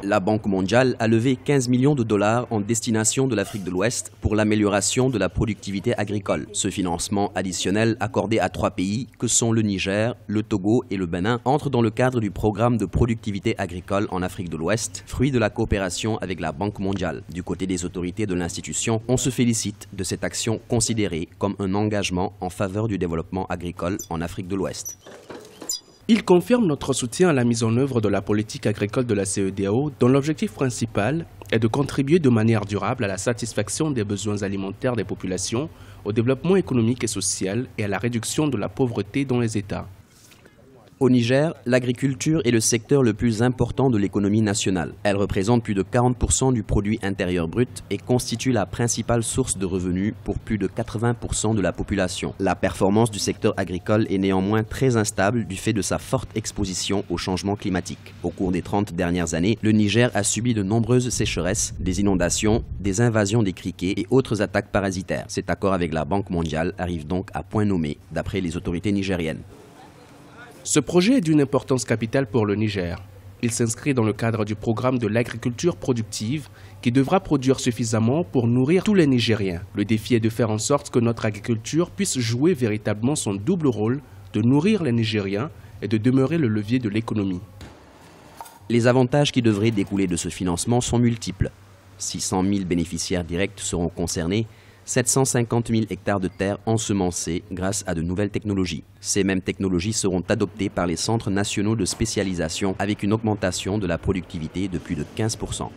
La Banque mondiale a levé 15 millions de dollars en destination de l'Afrique de l'Ouest pour l'amélioration de la productivité agricole. Ce financement additionnel accordé à 3 pays, que sont le Niger, le Togo et le Bénin, entre dans le cadre du programme de productivité agricole en Afrique de l'Ouest, fruit de la coopération avec la Banque mondiale. Du côté des autorités de l'institution, on se félicite de cette action considérée comme un engagement en faveur du développement agricole en Afrique de l'Ouest. Il confirme notre soutien à la mise en œuvre de la politique agricole de la CEDEAO, dont l'objectif principal est de contribuer de manière durable à la satisfaction des besoins alimentaires des populations, au développement économique et social et à la réduction de la pauvreté dans les États. Au Niger, l'agriculture est le secteur le plus important de l'économie nationale. Elle représente plus de 40% du produit intérieur brut et constitue la principale source de revenus pour plus de 80% de la population. La performance du secteur agricole est néanmoins très instable du fait de sa forte exposition au changement climatique. Au cours des 30 dernières années, le Niger a subi de nombreuses sécheresses, des inondations, des invasions des criquets et autres attaques parasitaires. Cet accord avec la Banque mondiale arrive donc à point nommé, d'après les autorités nigériennes. Ce projet est d'une importance capitale pour le Niger. Il s'inscrit dans le cadre du programme de l'agriculture productive qui devra produire suffisamment pour nourrir tous les Nigériens. Le défi est de faire en sorte que notre agriculture puisse jouer véritablement son double rôle de nourrir les Nigériens et de demeurer le levier de l'économie. Les avantages qui devraient découler de ce financement sont multiples. 600 000 bénéficiaires directs seront concernés, 750 000 hectares de terre ensemencés grâce à de nouvelles technologies. Ces mêmes technologies seront adoptées par les centres nationaux de spécialisation avec une augmentation de la productivité de plus de 15%.